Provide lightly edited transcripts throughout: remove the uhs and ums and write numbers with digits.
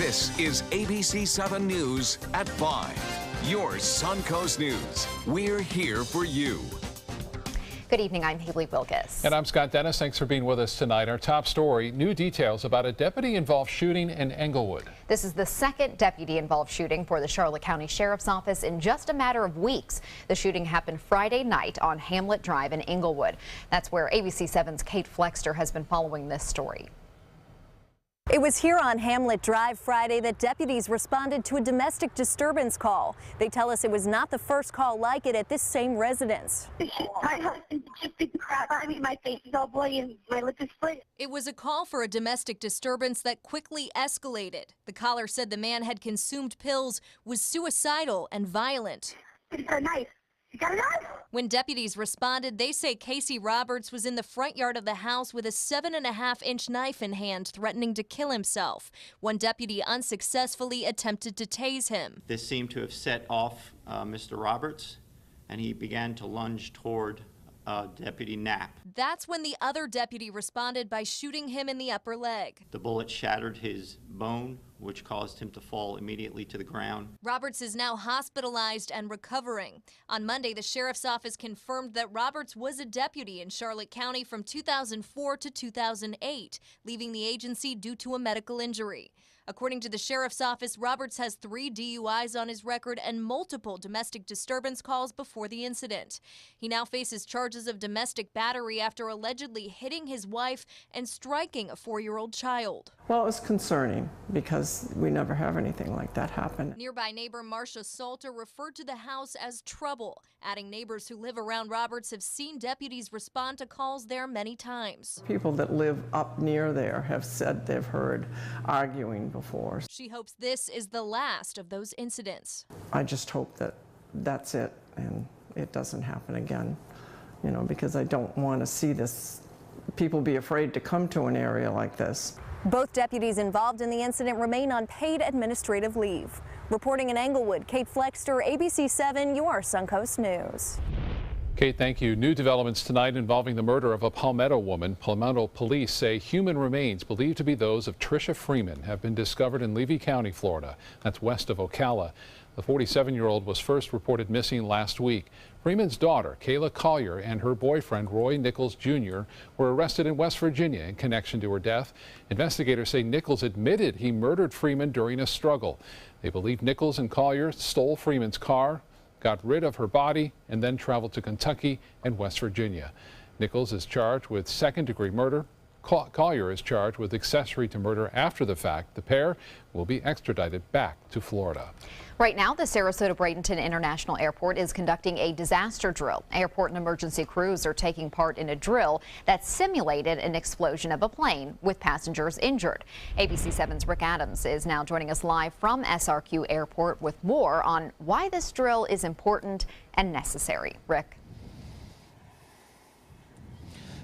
This is ABC7 News at 5. Your Suncoast News. We're here for you. Good evening, I'm Haley Wilkes. And I'm Scott Dennis. Thanks for being with us tonight. Our top story, new details about a deputy-involved shooting in Englewood. This is the second deputy-involved shooting for the Charlotte County Sheriff's Office in just a matter of weeks. The shooting happened Friday night on Hamlet Drive in Englewood. That's where ABC7's Kate Flexter has been following this story. It was here on Hamlet Drive Friday that deputies responded to a domestic disturbance call. They tell us it was not the first call like it at this same residence. My husband just beat the crap out of me. My face is all bloody and my lip is split. It was a call for a domestic disturbance that quickly escalated. The caller said the man had consumed pills, was suicidal and violent. He's got a knife. You got a knife? When deputies responded, they say Casey Roberts was in the front yard of the house with a 7.5-inch knife in hand, threatening to kill himself. One deputy unsuccessfully attempted to tase him. This seemed to have set off Mr. Roberts, and he began to lunge toward Deputy Knapp. That's when the other deputy responded by shooting him in the upper leg. The bullet shattered his bone, which caused him to fall immediately to the ground. Roberts is now hospitalized and recovering. On Monday, the sheriff's office confirmed that Roberts was a deputy in Charlotte County from 2004 to 2008, leaving the agency due to a medical injury. According to the sheriff's office, Roberts has 3 DUIs on his record and multiple domestic disturbance calls before the incident. He now faces charges of domestic battery after allegedly hitting his wife and striking a 4-year-old child. Well, it was concerning because we never have anything like that happen. Nearby neighbor Marcia Salter referred to the house as trouble, adding neighbors who live around Roberts have seen deputies respond to calls there many times. People that live up near there have said they've heard arguing before. She hopes this is the last of those incidents. I just hope that that's it and it doesn't happen again, you know, because I don't want to see this, people be afraid to come to an area like this. Both deputies involved in the incident remain on paid administrative leave. Reporting in Englewood, Kate Flexter, ABC7, your Suncoast News. Kate, thank you. New developments tonight involving the murder of a Palmetto woman. Palmetto police say human remains believed to be those of Tricia Freeman have been discovered in Levy County, Florida. That's west of Ocala. The 47-year-old was first reported missing last week. Freeman's daughter, Kayla Collier, and her boyfriend, Roy Nichols Jr., were arrested in West Virginia in connection to her death. Investigators say Nichols admitted he murdered Freeman during a struggle. They believe Nichols and Collier stole Freeman's car, got rid of her body, and then traveled to Kentucky and West Virginia. Nichols is charged with second-degree murder. Collier is charged with accessory to murder after the fact. The pair will be extradited back to Florida. Right now, the Sarasota-Bradenton International Airport is conducting a disaster drill. Airport and emergency crews are taking part in a drill that simulated an explosion of a plane with passengers injured. ABC7's Rick Adams is now joining us live from SRQ Airport with more on why this drill is important and necessary. Rick.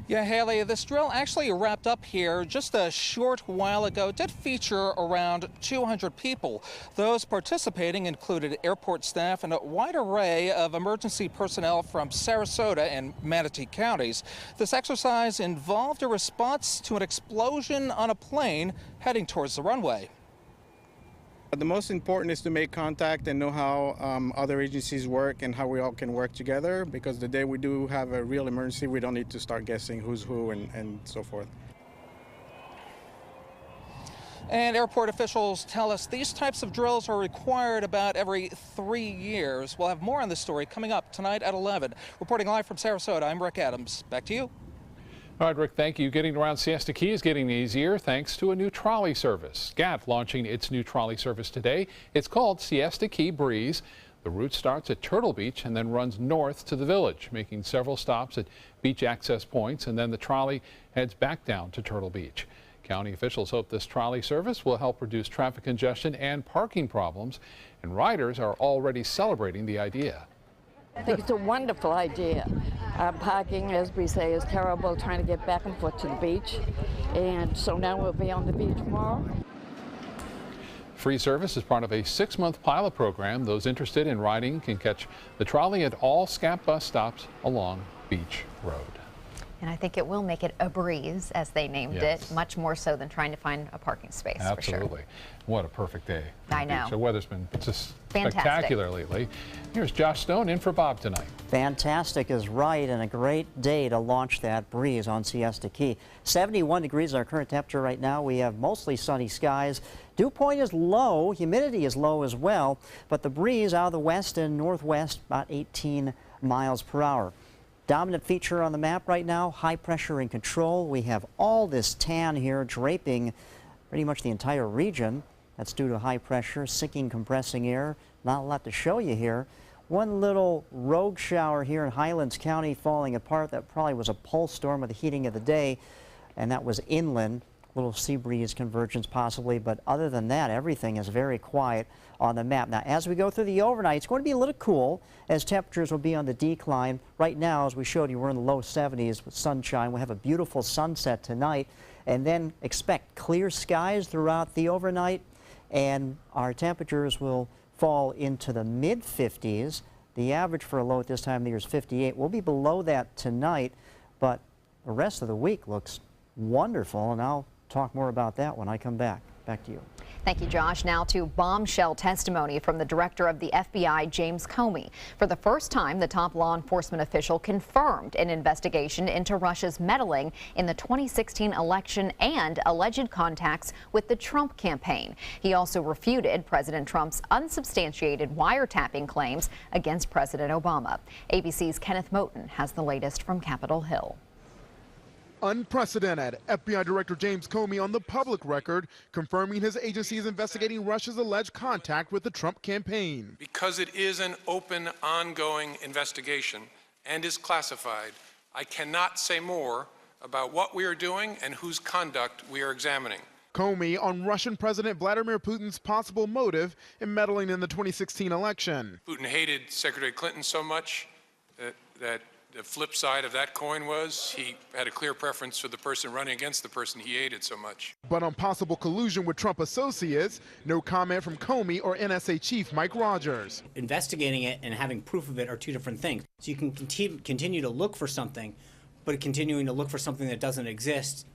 Yeah, Haley, this drill actually wrapped up here just a short while ago. It did feature around 200 people. Those participating included airport staff and a wide array of emergency personnel from Sarasota and Manatee counties. This exercise involved a response to an explosion on a plane heading towards the runway. The most important is to make contact and know how other agencies work and how we all can work together, because the day we do have a real emergency, we don't need to start guessing who's who and so forth. And airport officials tell us these types of drills are required about every 3 years. We'll have more on this story coming up tonight at 11. Reporting live from Sarasota, I'm Rick Adams. Back to you. All right, Rick, thank you. Getting around Siesta Key is getting easier thanks to a new trolley service. SCAT launching its new trolley service today. It's called Siesta Key Breeze. The route starts at Turtle Beach and then runs north to the village, making several stops at beach access points, and then the trolley heads back down to Turtle Beach. County officials hope this trolley service will help reduce traffic congestion and parking problems, and riders are already celebrating the idea. I think it's a wonderful idea. Parking, as we say, is terrible, trying to get back and forth to the beach. And so now we'll be on the beach tomorrow. Free service is part of a 6-month pilot program. Those interested in riding can catch the trolley at all SCAT bus stops along Beach Road. And I think it will make it a breeze, as they named it, much more so than trying to find a parking space. Absolutely. For sure. What a perfect day. I know. The weather's been just fantastic. Spectacular lately. Here's Josh Stone in for Bob tonight. Fantastic is right, and a great day to launch that breeze on Siesta Key. 71 degrees our current temperature right now. We have mostly sunny skies. Dew point is low, humidity is low as well, but the breeze out of the west and northwest about 18 miles per hour. Dominant feature on the map right now, high pressure in control. We have all this tan here draping pretty much the entire region. That's due to high pressure, sinking, compressing air. Not a lot to show you here. One little rogue shower here in Highlands County falling apart. That probably was a pulse storm with the heating of the day, and that was inland. Little sea breeze convergence possibly, but other than that, everything is very quiet on the map. Now, as we go through the overnight, it's going to be a little cool as temperatures will be on the decline. Right now, as we showed you, we're in the low 70s with sunshine. We'll have a beautiful sunset tonight, and then expect clear skies throughout the overnight, and our temperatures will fall into the mid-50s. The average for a low at this time of the year is 58. We'll be below that tonight, but the rest of the week looks wonderful, and I'll talk more about that when I come back. Back to you. Thank you, Josh. Now to bombshell testimony from the director of the FBI, James Comey. For the first time, the top law enforcement official confirmed an investigation into Russia's meddling in the 2016 election and alleged contacts with the Trump campaign. He also refuted President Trump's unsubstantiated wiretapping claims against President Obama. ABC's Kenneth Moten has the latest from Capitol Hill. Unprecedented. FBI Director James Comey on the public record confirming his agency is investigating Russia's alleged contact with the Trump campaign. Because it is an open, ongoing investigation and is classified, I cannot say more about what we are doing and whose conduct we are examining. Comey on Russian President Vladimir Putin's possible motive in meddling in the 2016 election. Putin hated Secretary Clinton so much that the flip side of that coin was he had a clear preference for the person running against the person he hated so much. But on possible collusion with Trump associates, no comment from Comey or NSA Chief Mike Rogers. Investigating it and having proof of it are two different things. So you can continue to look for something, but continuing to look for something that doesn't exist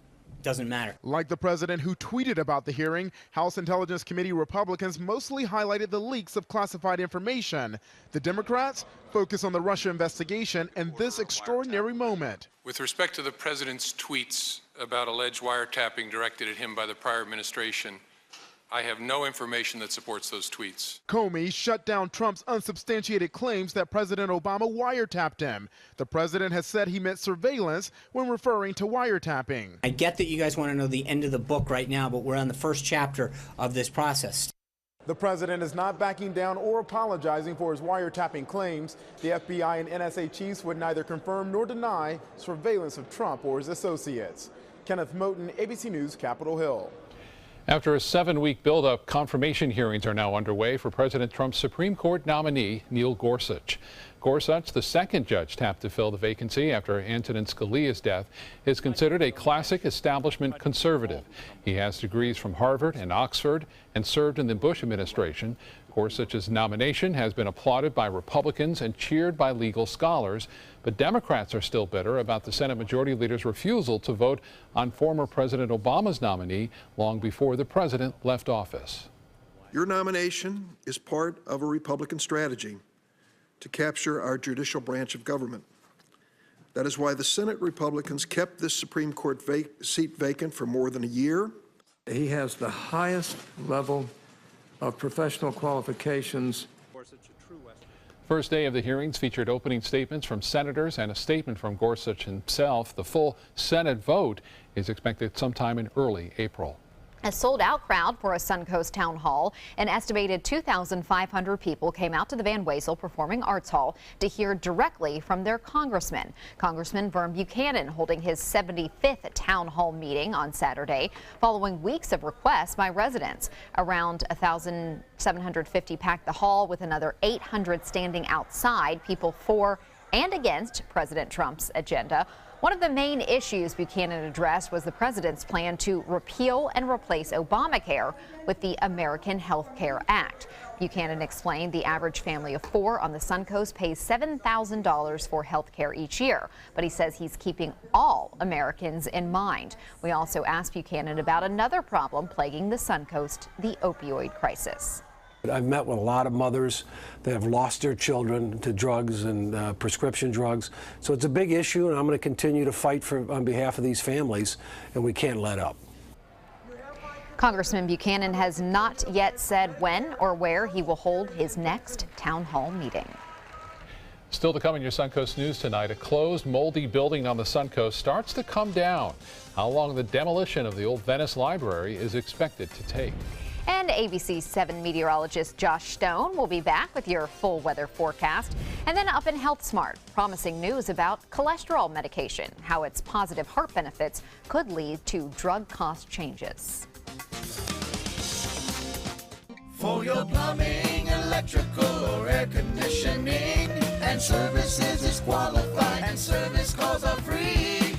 doesn't matter. Like the president who tweeted about the hearing, House Intelligence Committee Republicans mostly highlighted the leaks of classified information. The Democrats focus on the Russia investigation and this extraordinary moment. With respect to the president's tweets about alleged wiretapping directed at him by the prior administration, I have no information that supports those tweets. Comey shut down Trump's unsubstantiated claims that President Obama wiretapped him. The president has said he meant surveillance when referring to wiretapping. I get that you guys want to know the end of the book right now, but we're on the first chapter of this process. The president is not backing down or apologizing for his wiretapping claims. The FBI and NSA chiefs would neither confirm nor deny surveillance of Trump or his associates. Kenneth Moten, ABC News, Capitol Hill. After a 7-week buildup, confirmation hearings are now underway for President Trump's Supreme Court nominee, Neil Gorsuch. Gorsuch, the second judge tapped to fill the vacancy after Antonin Scalia's death, is considered a classic establishment conservative. He has degrees from Harvard and Oxford and served in the Bush administration. Gorsuch's nomination has been applauded by Republicans and cheered by legal scholars, but Democrats are still bitter about the Senate Majority Leader's refusal to vote on former President Obama's nominee long before the president left office. Your nomination is part of a Republican strategy to capture our judicial branch of government. That is why the Senate Republicans kept this Supreme Court seat vacant for more than a year. He has the highest level of professional qualifications. First day of the hearings featured opening statements from senators and a statement from Gorsuch himself. The full Senate vote is expected sometime in early April. A sold-out crowd for a Suncoast town hall. An estimated 2,500 people came out to the Van Wezel Performing Arts Hall to hear directly from their congressman. Congressman Vern Buchanan holding his 75th town hall meeting on Saturday, following weeks of requests by residents. Around 1,750 packed the hall, with another 800 standing outside, people for and against President Trump's agenda. One of the main issues Buchanan addressed was the president's plan to repeal and replace Obamacare with the American Health Care Act. Buchanan explained the average family of 4 on the Suncoast pays $7,000 for health care each year, but he says he's keeping all Americans in mind. We also asked Buchanan about another problem plaguing the Suncoast, the opioid crisis. I've met with a lot of mothers that have lost their children to drugs and prescription drugs. So it's a big issue, and I'm going to continue to fight on behalf of these families, and we can't let up. Congressman Buchanan has not yet said when or where he will hold his next town hall meeting. Still to come in your Suncoast News tonight, a closed, moldy building on the Suncoast starts to come down. How long the demolition of the old Venice Library is expected to take. And ABC7 meteorologist Josh Stone will be back with your full weather forecast. And then up in Health Smart, promising news about cholesterol medication, how its positive heart benefits could lead to drug cost changes. For your plumbing, electrical, or air conditioning, and services is qualified, and service calls are free.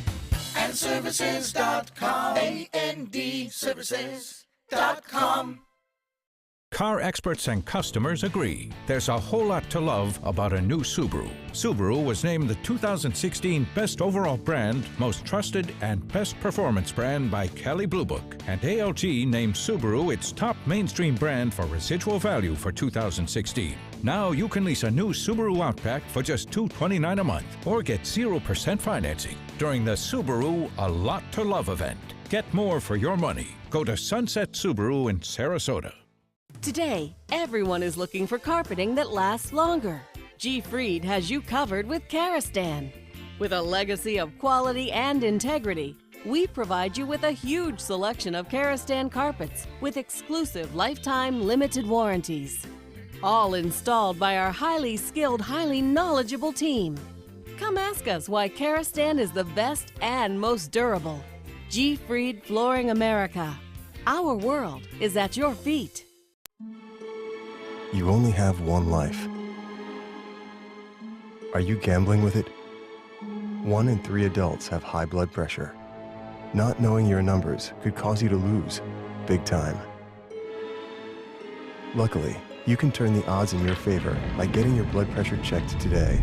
And services.com, A-N-D, services.com. Car experts and customers agree. There's a whole lot to love about a new Subaru. Subaru was named the 2016 Best Overall Brand, Most Trusted, and Best Performance Brand by Kelley Blue Book. And ALG named Subaru its top mainstream brand for residual value for 2016. Now you can lease a new Subaru Outback for just $229 a month or get 0% financing during the Subaru A Lot to Love event. Get more for your money. Go to Sunset Subaru in Sarasota. Today, everyone is looking for carpeting that lasts longer. G. Fried has you covered with Karastan. With a legacy of quality and integrity, we provide you with a huge selection of Karastan carpets with exclusive lifetime limited warranties. All installed by our highly skilled, highly knowledgeable team. Come ask us why Karastan is the best and most durable. G. Fried Flooring America. Our world is at your feet. You only have one life. Are you gambling with it? 1 in 3 adults have high blood pressure. Not knowing your numbers could cause you to lose, big time. Luckily, you can turn the odds in your favor by getting your blood pressure checked today.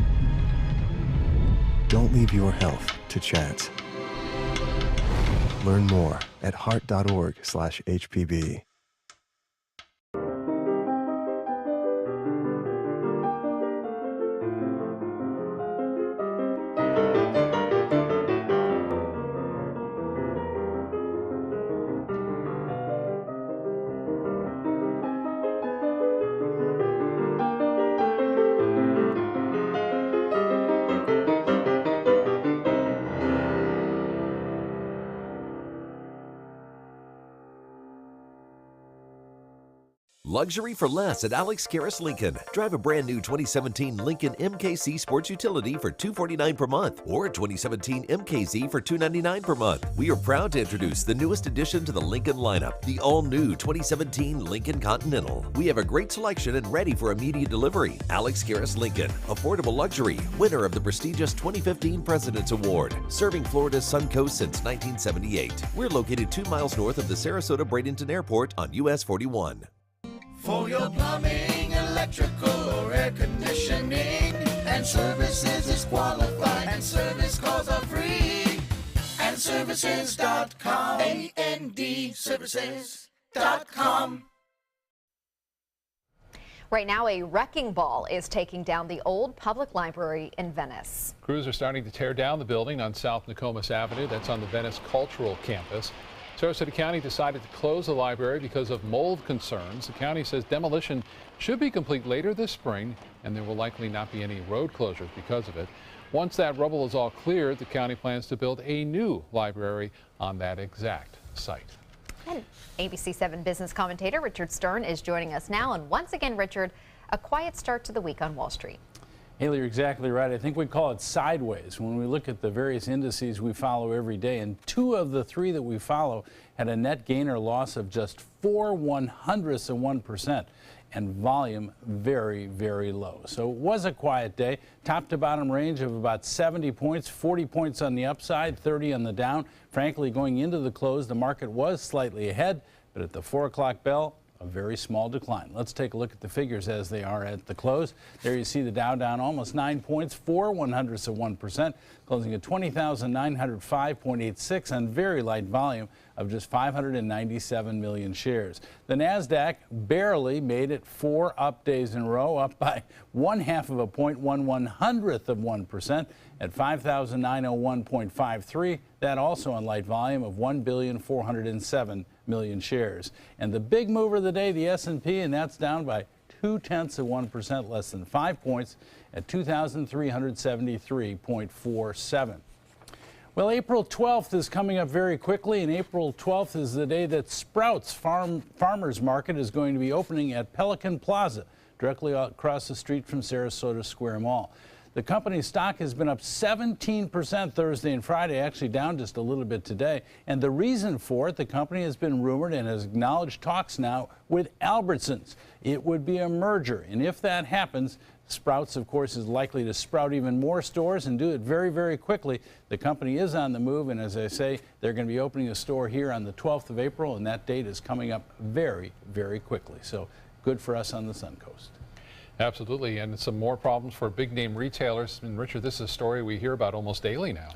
Don't leave your health to chance. Learn more at heart.org/HPB. Luxury for less at Alex Karras Lincoln. Drive a brand new 2017 Lincoln MKZ Sports Utility for $249 per month or a 2017 MKZ for $299 per month. We are proud to introduce the newest addition to the Lincoln lineup, the all-new 2017 Lincoln Continental. We have a great selection and ready for immediate delivery. Alex Karras Lincoln, affordable luxury, winner of the prestigious 2015 President's Award, serving Florida's Suncoast since 1978. We're located 2 miles north of the Sarasota-Bradenton Airport on US 41. For your plumbing, electrical, or air conditioning, and services is qualified, and service calls are free. And services.com, A-N-D, services.com. Right now, a wrecking ball is taking down the old public library in Venice. Crews are starting to tear down the building on South Nokomis Avenue. That's on the Venice Cultural Campus. Sarasota County decided to close the library because of mold concerns. The county says demolition should be complete later this spring, and there will likely not be any road closures because of it. Once that rubble is all cleared, the county plans to build a new library on that exact site. And ABC7 business commentator Richard Stern is joining us now. And once again, Richard, a quiet start to the week on Wall Street. Haley, you're exactly right. I think we call it sideways when we look at the various indices we follow every day. And 2 of the 3 that we follow had a net gain or loss of just 0.04%. and volume very, very low. So it was a quiet day. Top to bottom range of about 70 points, 40 points on the upside, 30 on the down. Frankly, going into the close, the market was slightly ahead, but at the 4 o'clock bell, a very small decline. Let's take a look at the figures as they are at the close. There you see the Dow down almost 9 points, 0.04%, closing at 20,905.86 on very light volume of just 597 million shares. The NASDAQ barely made it 4 up days in a row, up by 0.5 point, 1/100% at 5,901.53. That also on light volume of 1,407,000,000 shares. And the big mover of the day, the S&P, and that's down by 0.2%, less than 5 points at 2,373.47. Well, April 12th is coming up very quickly, and April 12th is the day that Sprouts Farmers Market is going to be opening at Pelican Plaza, directly across the street from Sarasota Square Mall. The company's stock has been up 17% Thursday and Friday, actually down just a little bit today. And the reason for it, the company has been rumored and has acknowledged talks now with Albertsons. It would be a merger, and if that happens, Sprouts, of course, is likely to sprout even more stores and do it very, very quickly. The company is on the move, and as I say, they're going to be opening a store here on the 12th of April, and that date is coming up very, very quickly. So good for us on the Suncoast. Absolutely, and some more problems for big-name retailers. And Richard, this is a story we hear about almost daily now.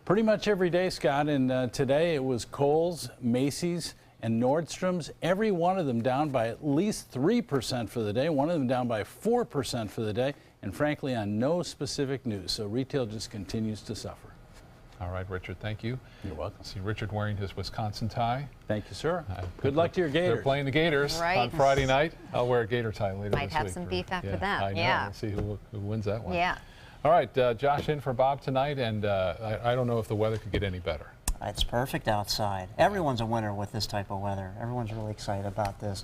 Pretty much every day, Scott, and today it was Kohl's, Macy's, and Nordstrom's, every one of them down by at least 3% for the day, one of them down by 4% for the day, and frankly on no specific news. So retail just continues to suffer. All right, Richard, thank you. You're welcome. I see Richard wearing his Wisconsin tie. Thank you, sir. Good luck to your Gators. They're playing the Gators on Friday night. I'll wear a Gator tie later this week. Might have some beef after that. I know. Yeah. We'll see who wins that one. Yeah. All right, Josh in for Bob tonight, and I don't know if the weather could get any better. It's perfect outside. Everyone's a winner with this type of weather. Everyone's really excited about this.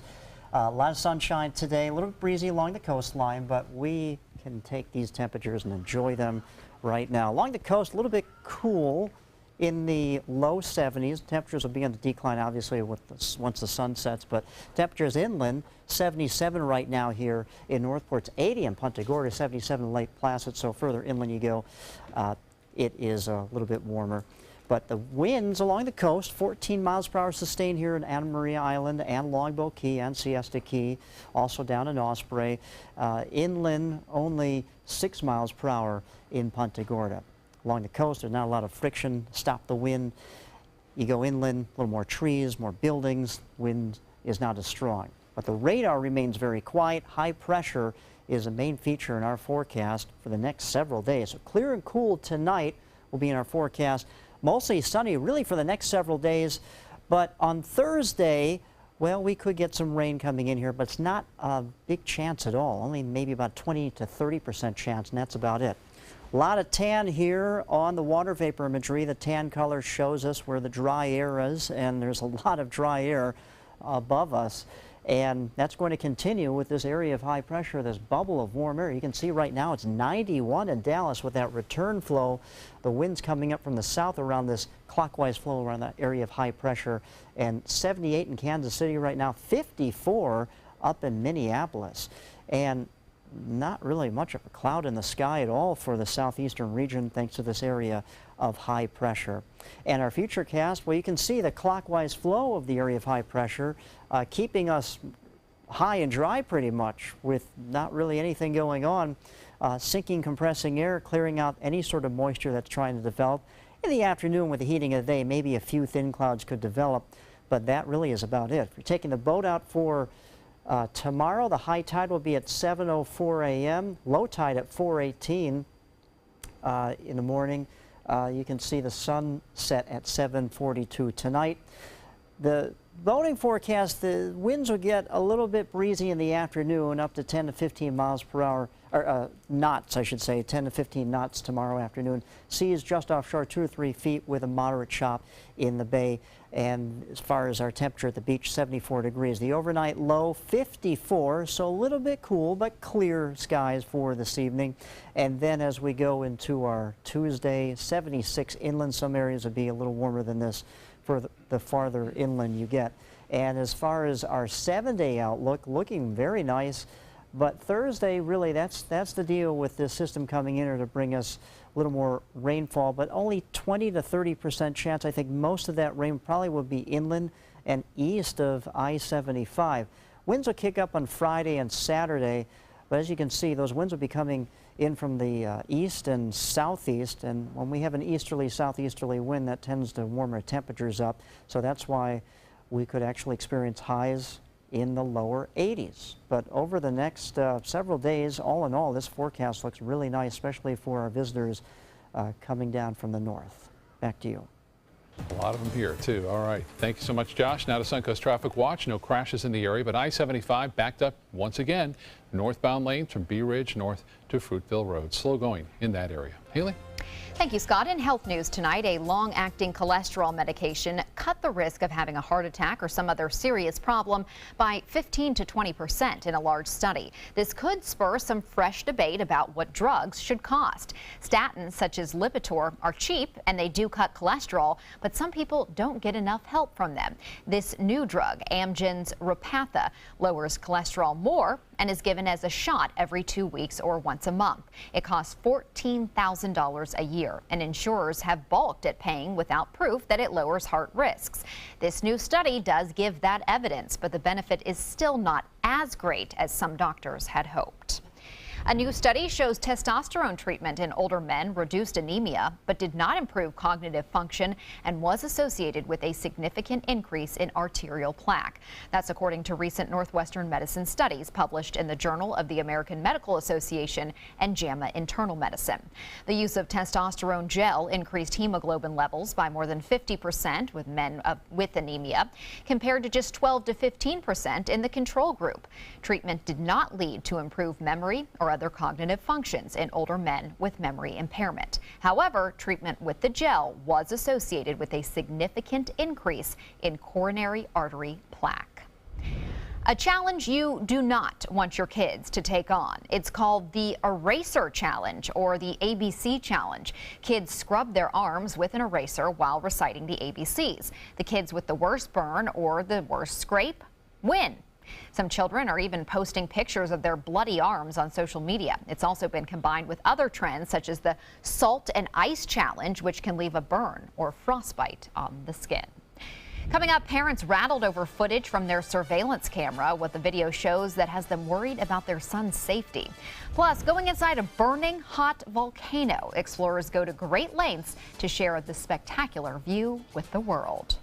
A lot of sunshine today, a little breezy along the coastline, but we can take these temperatures and enjoy them right now. Along the coast, a little bit cool in the low 70s. Temperatures will begin to decline, obviously, once the sun sets, but temperatures inland, 77 right now here in Northport's 80 in Punta Gorda, 77 in Lake Placid, so further inland you go, it is a little bit warmer. But the winds along the coast, 14 miles per hour sustained here in Anna Maria Island and Longboat Key and Siesta Key, also down in Osprey. Inland, only 6 miles per hour in Punta Gorda. Along the coast, there's not a lot of friction, stop the wind. You go inland, a little more trees, more buildings, wind is not as strong. But the radar remains very quiet. High pressure is a main feature in our forecast for the next several days. So clear and cool tonight will be in our forecast. Mostly sunny really for the next several days, but on Thursday, well, we could get some rain coming in here, but it's not a big chance at all, only maybe about 20 to 30% chance, and that's about it. A lot of tan here on the water vapor imagery. The tan color shows us where the dry air is, and there's a lot of dry air above us. And that's going to continue with this area of high pressure, this bubble of warm air. You can see right now it's 91 in Dallas with that return flow. The wind's coming up from the south around this clockwise flow around that area of high pressure. And 78 in Kansas City right now, 54 up in Minneapolis. And not really much of a cloud in the sky at all for the southeastern region thanks to this area of high pressure. And our future cast, well, you can see the clockwise flow of the area of high pressure keeping us high and dry pretty much with not really anything going on. Sinking compressing air, clearing out any sort of moisture that's trying to develop. In the afternoon with the heating of the day, maybe a few thin clouds could develop, but that really is about it. If you're taking the boat out for tomorrow, the high tide will be at 7:04 a.m., low tide at 4:18 in the morning. You can see the sun set at 7:42 tonight. The boating forecast, the winds will get a little bit breezy in the afternoon, up to 10 to 15 miles per hour, or knots, I should say, 10 to 15 knots tomorrow afternoon. Seas just offshore 2 or 3 feet with a moderate chop in the bay. And as far as our temperature at the beach, 74 degrees. The overnight low, 54, so a little bit cool, but clear skies for this evening. And then as we go into our Tuesday, 76 inland. Some areas will be a little warmer than this for the farther inland you get. And as far as our 7-day outlook, looking very nice. But Thursday, really, that's the deal with this system coming in, or to bring us a little more rainfall, but only 20 to 30% chance. I think most of that rain probably will be inland and east of I-75. Winds will kick up on Friday and Saturday, but as you can see, those winds will be coming in from the east and southeast, and when we have an easterly, southeasterly wind, that tends to warm our temperatures up. So that's why we could actually experience highs in the lower 80s. But over the next several days, all in all, this forecast looks really nice, especially for our visitors coming down from the north. Back to you. A lot of them here, too. All right. Thank you so much, Josh. Now to Suncoast Traffic Watch. No crashes in the area, but I-75 backed up once again. Northbound lanes from Bee Ridge north to Fruitville Road. Slow going in that area. Haley? Thank you, Scott. In health news tonight, a long-acting cholesterol medication cut the risk of having a heart attack or some other serious problem by 15 to 20% in a large study. This could spur some fresh debate about what drugs should cost. Statins such as Lipitor are cheap and they do cut cholesterol, but some people don't get enough help from them. This new drug, Amgen's Repatha, lowers cholesterol more and is given as a shot every 2 weeks or once a month. It costs $14,000 a year, and insurers have balked at paying without proof that it lowers heart risks. This new study does give that evidence, but the benefit is still not as great as some doctors had hoped. A new study shows testosterone treatment in older men reduced anemia, but did not improve cognitive function and was associated with a significant increase in arterial plaque. That's according to recent Northwestern medicine studies published in the Journal of the American Medical Association and JAMA Internal Medicine. The use of testosterone gel increased hemoglobin levels by more than 50% with men with anemia, compared to just 12 to 15% in the control group. Treatment did not lead to improved memory or other cognitive functions in older men with memory impairment. However, treatment with the gel was associated with a significant increase in coronary artery plaque. A challenge you do not want your kids to take on. It's called the Eraser Challenge or the ABC Challenge. Kids scrub their arms with an eraser while reciting the ABCs. The kids with the worst burn or the worst scrape win. Some children are even posting pictures of their bloody arms on social media. It's also been combined with other trends such as the Salt and Ice Challenge, which can leave a burn or frostbite on the skin. Coming up, parents rattled over footage from their surveillance camera. What the video shows that has them worried about their son's safety. Plus, going inside a burning hot volcano, explorers go to great lengths to share the spectacular view with the world.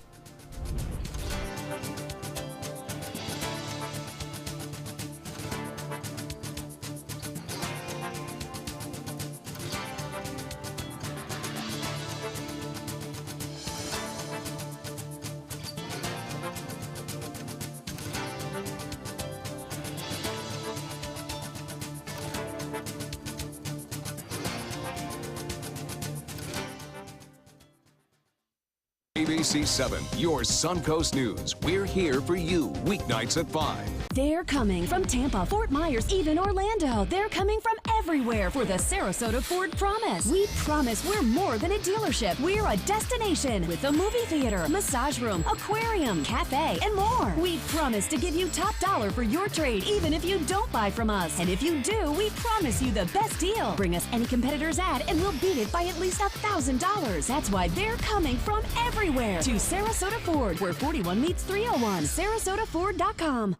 ABC7, your Suncoast News. We're here for you weeknights at 5. They're coming from Tampa, Fort Myers, even Orlando. They're coming from everywhere for the Sarasota Ford Promise. We promise we're more than a dealership. We're a destination with a movie theater, massage room, aquarium, cafe, and more. We promise to give you top dollar for your trade, even if you don't buy from us. And if you do, we promise you the best deal. Bring us any competitor's ad and we'll beat it by at least $1,000. That's why they're coming from everywhere to Sarasota Ford, where 41 meets 301. SarasotaFord.com.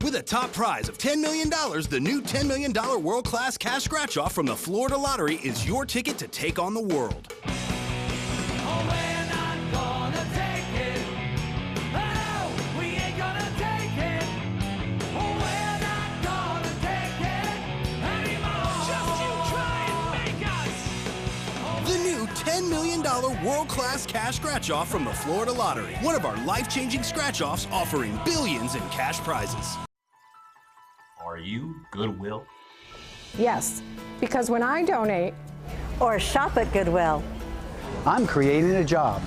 With a top prize of $10 million, the new $10 million world-class cash scratch-off from the Florida Lottery is your ticket to take on the world. The new $10 million world-class cash scratch-off from the Florida Lottery. One of our life-changing scratch-offs offering billions in cash prizes. Are you Goodwill? Yes, because when I donate or shop at Goodwill, I'm creating a job.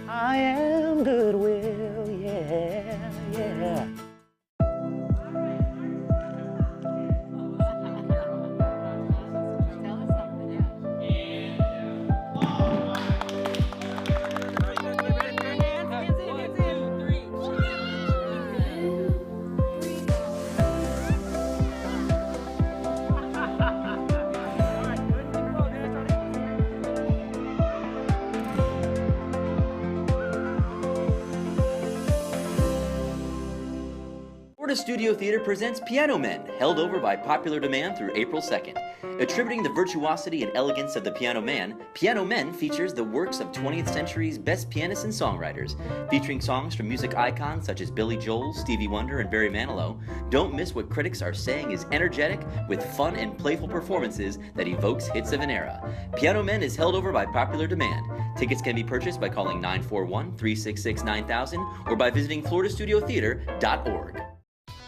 I am Goodwill, yeah, yeah. Florida Studio Theater presents Piano Men, held over by popular demand through April 2nd. Attributing the virtuosity and elegance of the Piano Man, Piano Men features the works of 20th century's best pianists and songwriters. Featuring songs from music icons such as Billy Joel, Stevie Wonder, and Barry Manilow, don't miss what critics are saying is energetic with fun and playful performances that evokes hits of an era. Piano Men is held over by popular demand. Tickets can be purchased by calling 941-366-9000 or by visiting FloridaStudioTheater.org.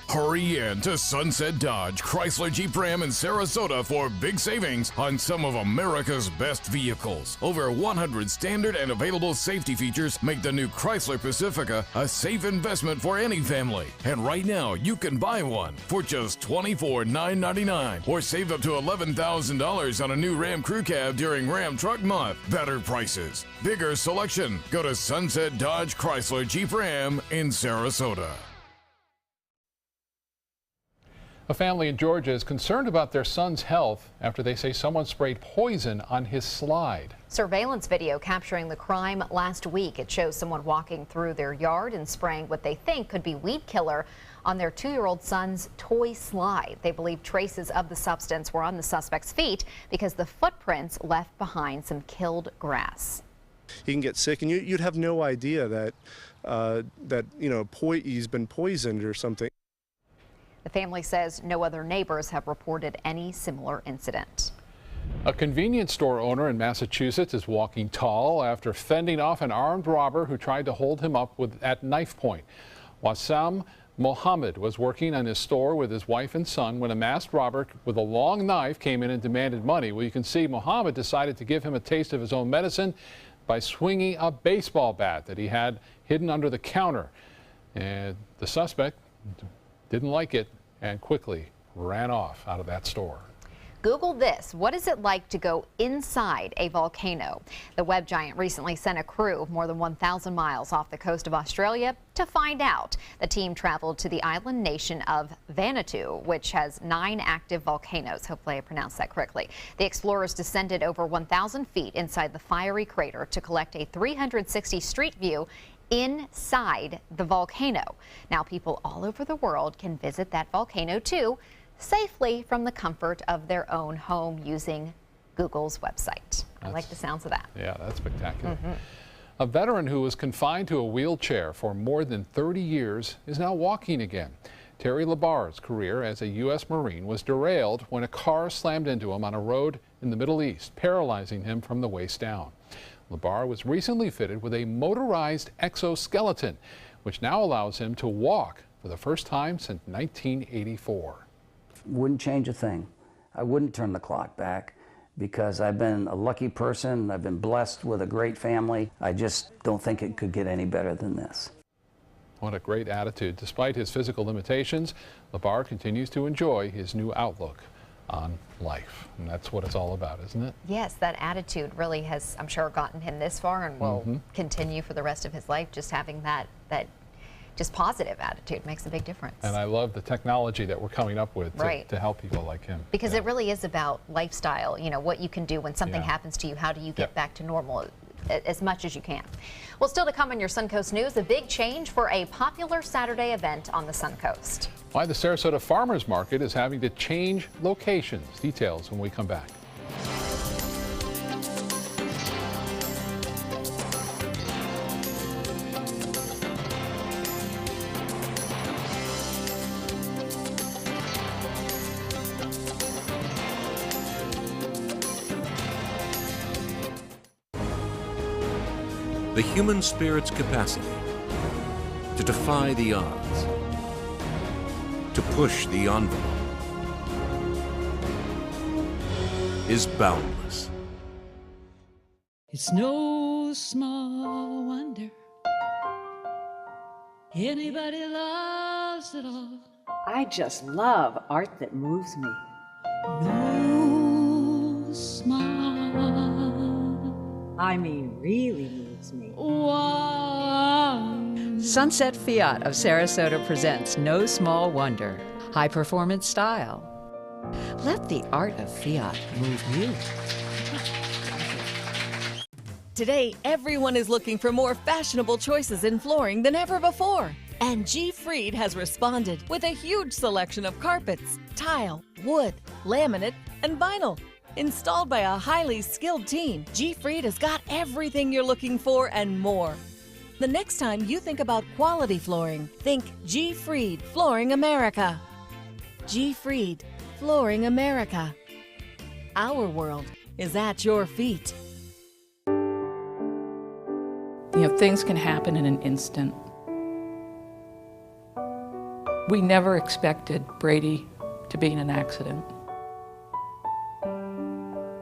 Hurry in to Sunset Dodge, Chrysler Jeep Ram in Sarasota for big savings on some of America's best vehicles. Over 100 standard and available safety features make the new Chrysler Pacifica a safe investment for any family. And right now, you can buy one for just $24,999 or save up to $11,000 on a new Ram Crew Cab during Ram Truck Month. Better prices, bigger selection. Go to Sunset Dodge Chrysler Jeep Ram in Sarasota. A family in Georgia is concerned about their son's health after they say someone sprayed poison on his slide. Surveillance video capturing the crime last week. It shows someone walking through their yard and spraying what they think could be weed killer on their 2-year-old son's toy slide. They believe traces of the substance were on the suspect's feet because the footprints left behind some killed grass. He can get sick, and you'd have no idea that he's been poisoned or something. The family says no other neighbors have reported any similar incident. A convenience store owner in Massachusetts is walking tall after fending off an armed robber who tried to hold him up at knife point. Wassam Mohammed was working on his store with his wife and son when a masked robber with a long knife came in and demanded money. Well, you can see Mohammed decided to give him a taste of his own medicine by swinging a baseball bat that he had hidden under the counter. And the suspect didn't like it and quickly ran off out of that store. Google this. What is it like to go inside a volcano? The web giant recently sent a crew more than 1,000 miles off the coast of Australia to find out. The team traveled to the island nation of Vanuatu, which has 9 active volcanoes. Hopefully I pronounced that correctly. The explorers descended over 1,000 feet inside the fiery crater to collect a 360 street view inside the volcano. Now people all over the world can visit that volcano too, safely from the comfort of their own home using Google's website. I like the sounds of that. Yeah, that's spectacular. A veteran who was confined to a wheelchair for more than 30 years is now walking again. Terry Labar's career as a U.S. Marine was derailed when a car slammed into him on a road in the Middle East, paralyzing him from the waist down. Labar was recently fitted with a motorized exoskeleton, which now allows him to walk for the first time since 1984. Wouldn't change a thing. I wouldn't turn the clock back because I've been a lucky person. I've been blessed with a great family. I just don't think it could get any better than this. What a great attitude. Despite his physical limitations, Labar continues to enjoy his new outlook on life. And that's what it's all about, isn't it? Yes, that attitude really has, I'm sure, gotten him this far and will continue for the rest of his life. Just having that just positive attitude makes a big difference. And I love the technology that we're coming up with to help people like him. Because it really is about lifestyle, you know, what you can do when something happens to you. How do you get back to normal as much as you can? Well, still to come on your Suncoast News, a big change for a popular Saturday event on the Suncoast. Why the Sarasota Farmers Market is having to change locations. Details when we come back. The human spirit's capacity to defy the odds, to push the envelope, is boundless. It's no small wonder anybody loves it all. I just love art that moves me. No small, I mean really moves me. Wow. Sunset Fiat of Sarasota presents No Small Wonder, high performance style. Let the art of Fiat move you. Today, everyone is looking for more fashionable choices in flooring than ever before. And G. Fried has responded with a huge selection of carpets, tile, wood, laminate, and vinyl. Installed by a highly skilled team, G. Fried has got everything you're looking for and more. The next time you think about quality flooring, think G. Fried Flooring America. G. Fried Flooring America. Our world is at your feet. You know, things can happen in an instant. We never expected Brady to be in an accident.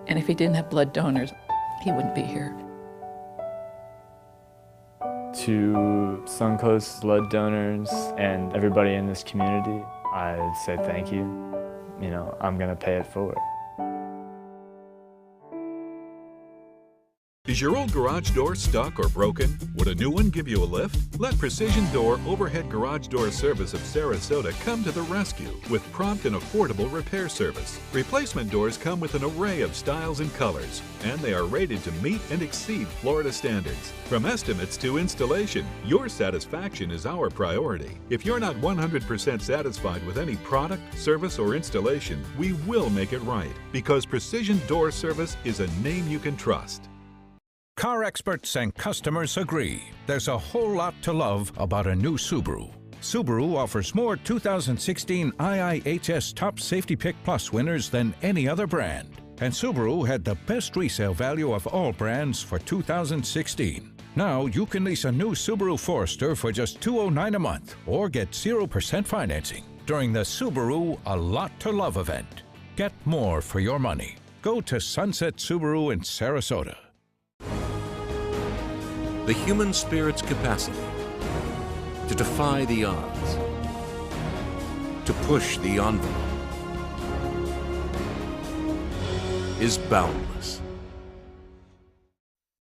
And if he didn't have blood donors, he wouldn't be here. To Suncoast blood donors and everybody in this community, I'd say thank you. You know, I'm gonna pay it forward. Is your old garage door stuck or broken? Would a new one give you a lift? Let Precision Door Overhead Garage Door Service of Sarasota come to the rescue with prompt and affordable repair service. Replacement doors come with an array of styles and colors, and they are rated to meet and exceed Florida standards. From estimates to installation, your satisfaction is our priority. If you're not 100% satisfied with any product, service, or installation, we will make it right, because Precision Door Service is a name you can trust. Car experts and customers agree there's a whole lot to love about a new Subaru. Subaru offers more 2016 IIHS Top Safety Pick Plus winners than any other brand. And Subaru had the best resale value of all brands for 2016. Now you can lease a new Subaru Forester for just $209 a month or get 0% financing during the Subaru A Lot to Love event. Get more for your money. Go to Sunset Subaru in Sarasota. The human spirit's capacity to defy the odds, to push the envelope, is boundless.